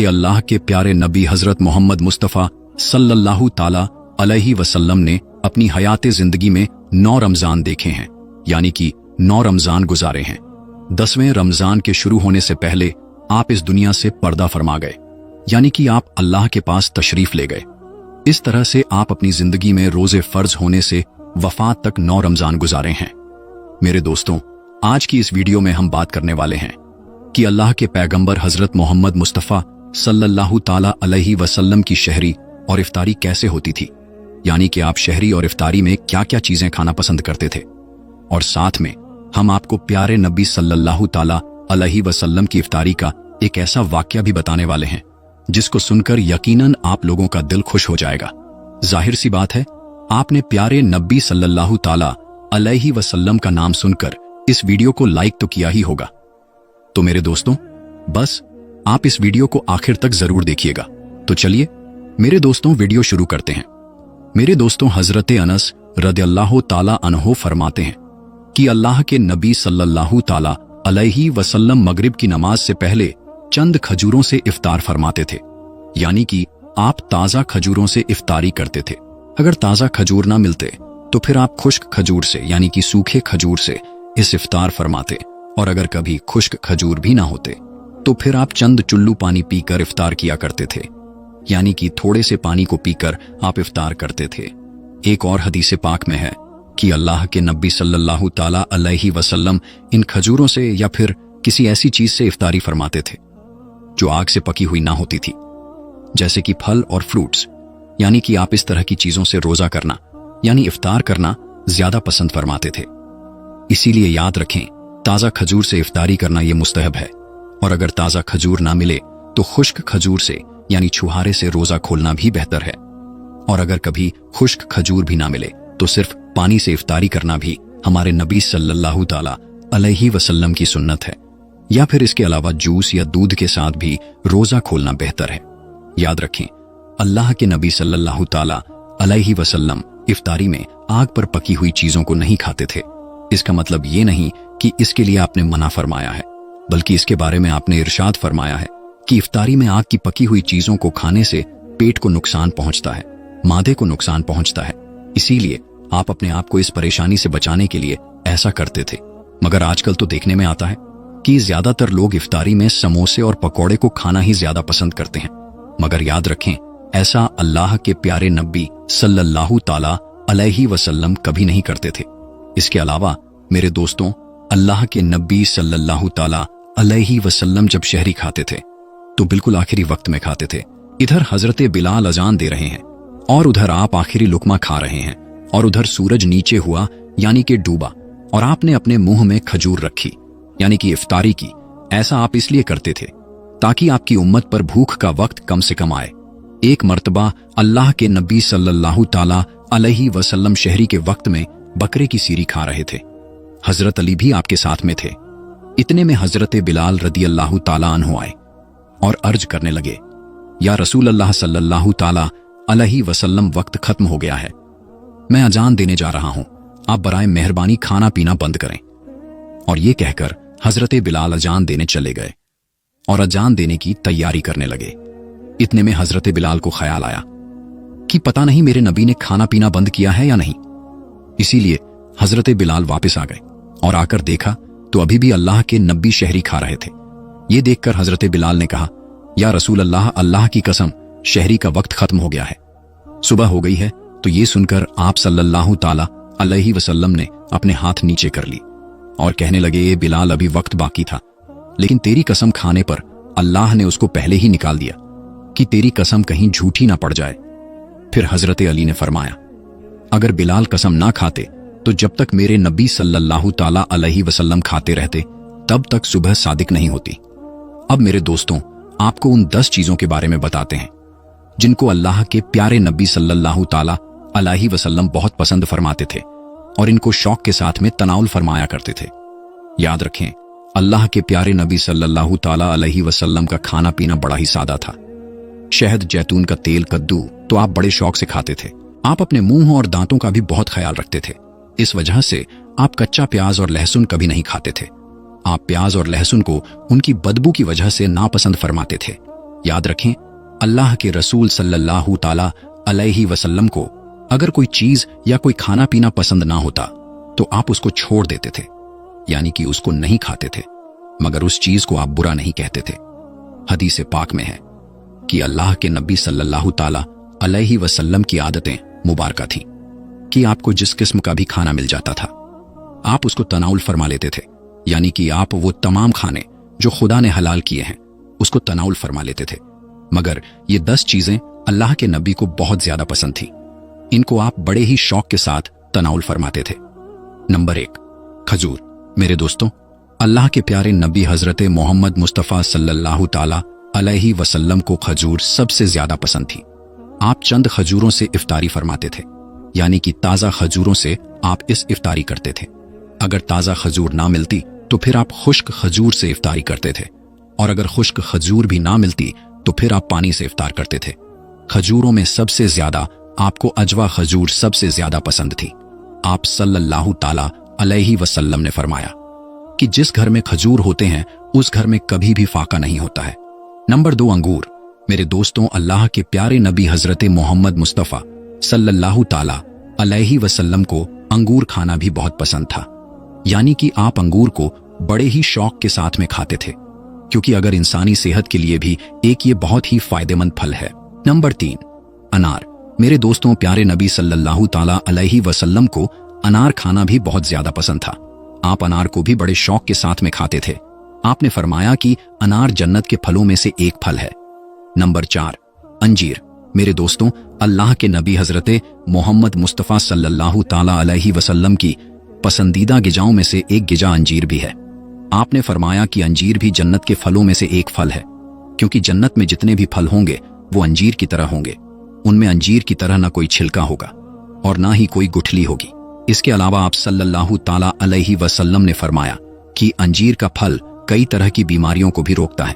कि अल्लाह के प्यारे नबी हजरत मोहम्मद मुस्तफ़ा सल्लल्लाहु ताला अलैहि वसल्लम ने अपनी हयाते जिंदगी में 9 रमजान देखे हैं, यानी कि 9 रमजान गुजारे हैं। 10वें रमजान के शुरू होने से पहले आप इस दुनिया से पर्दा फरमा गए, यानी कि आप अल्लाह के पास तशरीफ ले गए। इस तरह से आप अपनी जिंदगी में रोजे फर्ज होने से वफात तक 9 रमजान गुजारे हैं। मेरे दोस्तों, आज की इस वीडियो में हम बात करने वाले हैं कि अल्लाह के पैगंबर हजरत मोहम्मद मुस्तफ़ा सल्लल्लाहु ताला अलैहि वसल्लम की शहरी और इफ्तारी कैसे होती थी, यानी कि आप शहरी और इफ्तारी में क्या क्या चीजें खाना पसंद करते थे। और साथ में हम आपको प्यारे नबी सल्लल्लाहु ताला अलैहि वसल्लम की इफ्तारी का एक ऐसा वाकया भी बताने वाले हैं जिसको सुनकर यकीनन आप लोगों का दिल खुश हो जाएगा। जाहिर सी बात है, आपने प्यारे नबी सल्लल्लाहु ताला अलैहि वसल्लम का नाम सुनकर इस वीडियो को लाइक तो किया ही होगा। तो मेरे दोस्तों, बस आप इस वीडियो को आखिर तक जरूर देखिएगा। तो चलिए मेरे दोस्तों, वीडियो शुरू करते हैं। मेरे दोस्तों, हजरत अनस रदियल्लाहु ताला अन्हो फरमाते हैं कि अल्लाह के नबी सल्लल्लाहु ताला अलैहि वसल्लम मगरिब की नमाज से पहले चंद खजूरों से इफ्तार फरमाते थे, यानी कि आप ताजा खजूरों से इफ्तारी करते थे। अगर ताजा खजूर ना मिलते तो फिर आप खुश्क खजूर से, यानी कि सूखे खजूर से इस इफ्तार फरमाते, और अगर कभी खुश्क खजूर भी ना होते तो फिर आप चंद चुल्लू पानी पीकर इफ्तार किया करते थे, यानी कि थोड़े से पानी को पीकर आप इफ्तार करते थे। एक और हदीस पाक में है कि अल्लाह के नबी सल्लल्लाहु ताला अलैहि वसल्लम इन खजूरों से या फिर किसी ऐसी चीज से इफ्तारी फरमाते थे जो आग से पकी हुई ना होती थी, जैसे कि फल और फ्रूट्स, यानी कि आप इस तरह की चीजों से रोजा करना यानी इफ्तार करना ज्यादा पसंद फरमाते थे। इसीलिए याद रखें, ताजा खजूर से इफ्तारी करना यह मुस्तहब है, और अगर ताजा खजूर ना मिले तो खुश्क खजूर से यानी छुहारे से रोजा खोलना भी बेहतर है। और अगर कभी खुश्क खजूर भी ना मिले तो सिर्फ पानी से इफ्तारी करना भी हमारे नबी सल्लल्लाहु ताला अलैहि वसल्लम की सुन्नत है, या फिर इसके अलावा जूस या दूध के साथ भी रोजा खोलना बेहतर है। याद रखें, अल्लाह के नबी सल्लल्लाहु ताला अलैहि वसल्लम इफ्तारी में आग पर पकी हुई चीजों को नहीं खाते थे। इसका मतलब ये नहीं कि इसके लिए आपने मना फरमाया है, बल्कि इसके बारे में आपने इरशाद फरमाया है कि इफ्तारी में आग की पकी हुई चीजों को खाने से पेट को नुकसान पहुंचता है, मादे को नुकसान पहुंचता है। इसीलिए आप अपने आप को इस परेशानी से बचाने के लिए ऐसा करते थे। मगर आजकल तो देखने में आता है कि ज्यादातर लोग इफ्तारी में समोसे और पकौड़े को खाना ही ज्यादा पसंद करते हैं। मगर याद रखें, ऐसा अल्लाह के प्यारे नबी सल्लल्लाहु ताला अलैहि वसल्लम कभी नहीं करते थे। इसके अलावा मेरे दोस्तों, अल्लाह के नबी सल्लल्लाहु ताला अलैहि वसल्लम जब शहरी खाते थे तो बिल्कुल आखिरी वक्त में खाते थे। इधर हजरत बिलाल अजान दे रहे हैं और उधर आप आखिरी लुकमा खा रहे हैं, और उधर सूरज नीचे हुआ यानी कि डूबा, और आपने अपने मुंह में खजूर रखी यानी कि इफ्तारी की। ऐसा आप इसलिए करते थे ताकि आपकी उम्मत पर भूख का वक्त कम से कम आए। एक मर्तबा अल्लाह के नबी सल्लल्लाहु ताला अलैहि वसल्लम शहरी के वक्त में बकरे की सीरी खा रहे थे। हजरत अली भी आपके साथ में थे। इतने में हजरत बिलाल रदियल्लाहु ताला अन्हु आए और अर्ज करने लगे, या रसूल अल्लाह सल्लल्लाहु ताला अलैहि वसल्लम, वक्त खत्म हो गया है, मैं अजान देने जा रहा हूं, आप बराए मेहरबानी खाना पीना बंद करें। और ये कहकर हजरत बिलाल अजान देने चले गए और अजान देने की तैयारी करने लगे। इतने में हजरत बिलाल को ख्याल आया कि पता नहीं मेरे नबी ने खाना पीना बंद किया है या नहीं। इसीलिए हजरत बिलाल वापस आ गए और आकर देखा तो अभी भी अल्लाह के नबी शहरी खा रहे थे। ये देखकर हजरत बिलाल ने कहा, या रसूल अल्लाह, अल्लाह की कसम, शहरी का वक्त खत्म हो गया है, सुबह हो गई है। तो ये सुनकर आप सल्लल्लाहु ताला अलैहि वसल्लम ने अपने हाथ नीचे कर ली और कहने लगे, ये बिलाल, अभी वक्त बाकी था, लेकिन तेरी कसम खाने पर अल्लाह ने उसको पहले ही निकाल दिया कि तेरी कसम कहीं झूठी ना पड़ जाए। फिर हजरत अली ने फरमाया, अगर बिलाल कसम ना खाते तो जब तक मेरे नबी सल्लल्लाहु ताला अलैहि वसल्लम खाते रहते तब तक सुबह सादिक नहीं होती। अब मेरे दोस्तों, आपको उन 10 चीजों के बारे में बताते हैं जिनको अल्लाह के प्यारे नबी सल्लल्लाहु ताला अलैहि वसल्लम बहुत पसंद फरमाते थे और इनको शौक के साथ में तनाउल फरमाया करते थे। याद रखें, अल्लाह के प्यारे नबी सल्लल्लाहु ताला अलैहि वसल्लम का खाना पीना बड़ा ही सादा था। शहद, जैतून का तेल, कद्दू तो आप बड़े शौक से खाते थे। आप अपने मुंह और दांतों का भी बहुत ख्याल रखते थे। इस वजह से आप कच्चा प्याज और लहसुन कभी नहीं खाते थे। आप प्याज और लहसुन को उनकी बदबू की वजह से नापसंद फरमाते थे। याद रखें, अल्लाह के रसूल सल्लल्लाहु ताला अलैहि वसल्लम को अगर कोई चीज या कोई खाना पीना पसंद ना होता तो आप उसको छोड़ देते थे, यानी कि उसको नहीं खाते थे, मगर उस चीज को आप बुरा नहीं कहते थे। हदीस पाक में है कि अल्लाह के नबी सल्लल्लाहु ताला अलैहि वसल्लम की आदतें मुबारका थीं कि आपको जिस किस्म का भी खाना मिल जाता था आप उसको तनाउल फरमा लेते थे, यानी कि आप वो तमाम खाने जो खुदा ने हलाल किए हैं उसको तनाउल फरमा लेते थे। मगर ये 10 चीजें अल्लाह के नबी को बहुत ज्यादा पसंद थी, इनको आप बड़े ही शौक के साथ तनाउल फरमाते थे। नंबर 1, खजूर। मेरे दोस्तों, अल्लाह के प्यारे नबी हजरत मोहम्मद मुस्तफ़ा सल्लल्लाहु ताला अलैहि वसल्लम को खजूर सबसे ज्यादा पसंद थी। आप चंद खजूरों से इफ्तारी फरमाते थे, यानी कि ताजा खजूरों से आप इस इफ्तारी करते थे। अगर ताजा खजूर ना मिलती तो फिर आप खुश्क खजूर से इफ्तारी करते थे, और अगर खुश्क खजूर भी ना मिलती तो फिर आप पानी से इफ्तार करते थे। खजूरों में सबसे ज्यादा आपको अजवा खजूर सबसे ज्यादा पसंद थी। आप सल्लल्लाहु ताला अलैहि वसल्लम ने फरमाया कि जिस घर में खजूर होते हैं उस घर में कभी भी फाका नहीं होता है। नंबर 2, अंगूर। मेरे दोस्तों, अल्लाह के प्यारे नबी हजरत मोहम्मद मुस्तफ़ा सल्लल्लाहु ताला अलैहि वसल्लम को अंगूर खाना भी बहुत पसंद था, यानी कि आप अंगूर को बड़े ही शौक के साथ में खाते थे, क्योंकि अगर इंसानी सेहत के लिए भी एक ये बहुत ही फायदेमंद फल है। नंबर 3, अनार। मेरे दोस्तों, प्यारे नबी सल्लल्लाहु ताला अलैहि वसल्लम को अनार खाना भी बहुत ज्यादा पसंद था। आप अनार को भी बड़े शौक के साथ में खाते थे। आपने फरमाया कि अनार जन्नत के फलों में से एक फल है। नंबर 4, अंजीर। मेरे दोस्तों, अल्लाह के नबी हजरत मोहम्मद मुस्तफ़ा सल्लल्लाहु ताला अलैहि वसल्लम की पसंदीदा गिजाओं में से एक गिजा अंजीर भी है। आपने फरमाया कि अंजीर भी जन्नत के फलों में से एक फल है, क्योंकि जन्नत में जितने भी फल होंगे वो अंजीर की तरह होंगे। उनमें अंजीर की तरह ना कोई छिलका होगा और ना ही कोई गुठली होगी। इसके अलावा आप सल्लल्लाहु ताला अलैहि वसल्लम ने फरमाया कि अंजीर का फल कई तरह की बीमारियों को भी रोकता है।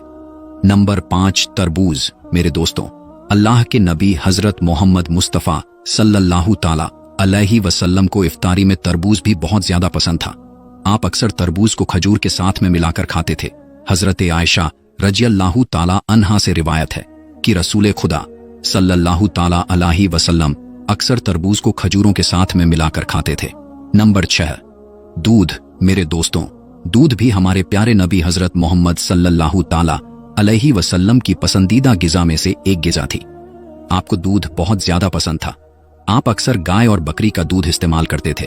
नंबर 5, तरबूज। मेरे दोस्तों, अल्लाह के नबी हजरत मोहम्मद मुस्तफ़ा सल्लल्लाहु ताला अलैहि वसल्लम को इफ्तारी में तरबूज भी बहुत ज्यादा पसंद था। आप अक्सर तरबूज को खजूर के साथ में मिलाकर खाते थे। हजरत आयशा रज़ियल्लाहु ताला अन्हा से रिवायत है कि रसूल खुदा सल्लल्लाहु ताला अलैहि वसल्लम अक्सर तरबूज को खजूरों के साथ में मिलाकर खाते थे। नंबर 6, दूध। मेरे दोस्तों, दूध भी हमारे प्यारे नबी हजरत मोहम्मद सल्लल्लाहु ताला अलैहि वसल्लम की पसंदीदा गिजा में से एक गिजा थी। आपको दूध बहुत ज्यादा पसंद था। आप अक्सर गाय और बकरी का दूध इस्तेमाल करते थे।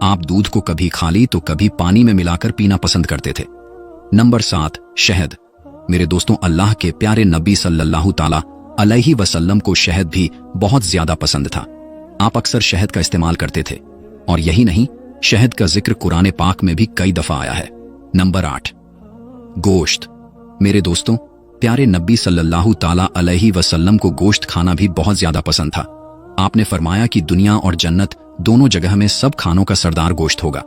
आप दूध को कभी खाली तो कभी पानी में मिलाकर पीना पसंद करते थे। नंबर 7, शहद। मेरे दोस्तों, अल्लाह के प्यारे नबी सल्लल्लाहु ताला अलैहि वसल्लम को शहद भी बहुत ज्यादा पसंद था। आप अक्सर शहद का इस्तेमाल करते थे, और यही नहीं, शहद का जिक्र कुरान पाक में भी कई दफा आया है। नंबर 8, गोश्त। मेरे दोस्तों, प्यारे नबी सल्लल्लाहु ताला अलैहि वसल्लम को गोश्त खाना भी बहुत ज्यादा पसंद था। आपने फरमाया कि दुनिया और जन्नत दोनों जगह में सब खानों का सरदार गोश्त होगा।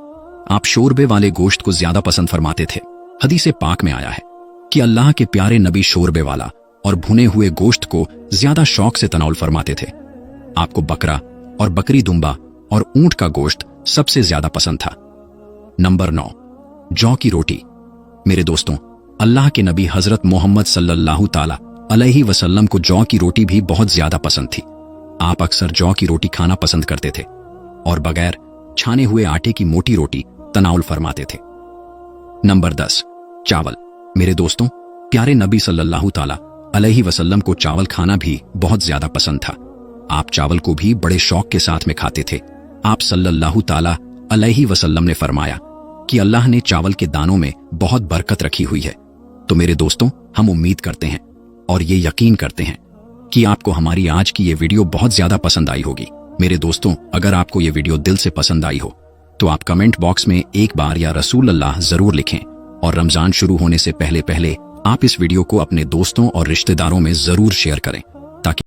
आप शोरबे वाले गोश्त को ज्यादा पसंद फरमाते थे। हदीस पाक में आया है कि अल्लाह के प्यारे नबी शोरबे वाला और भुने हुए गोश्त को ज्यादा शौक से तनाउल फरमाते थे। आपको बकरा और बकरी दुम्बा और ऊंट का गोश्त सबसे ज्यादा पसंद था। नंबर 9, जौ की रोटी। मेरे दोस्तों, अल्लाह के नबी हजरत मोहम्मद सल्लल्लाहु ताला अलैहि वसल्लम को जौ की रोटी भी बहुत ज्यादा पसंद थी। आप अक्सर जौ की रोटी खाना पसंद करते थे और बगैर छाने हुए आटे की मोटी रोटी तनाउल फरमाते थे। नंबर 10, चावल। मेरे दोस्तों, प्यारे नबी सल्लल्लाहु ताला अलैहि वसल्लम को चावल खाना भी बहुत ज्यादा पसंद था। आप चावल को भी बड़े शौक के साथ में खाते थे। आप सल्लल्लाहु ताला अलैहि वसल्लम ने फरमाया कि अल्लाह ने चावल के दानों में बहुत बरकत रखी हुई है। तो मेरे दोस्तों, हम उम्मीद करते हैं और ये यकीन करते हैं कि आपको हमारी आज की ये वीडियो बहुत ज्यादा पसंद आई होगी। मेरे दोस्तों, अगर आपको ये वीडियो दिल से पसंद आई हो तो आप कमेंट बॉक्स में एक बार या रसूल अल्लाह जरूर लिखें, और रमजान शुरू होने से पहले आप इस वीडियो को अपने दोस्तों और रिश्तेदारों में जरूर शेयर करें ताकि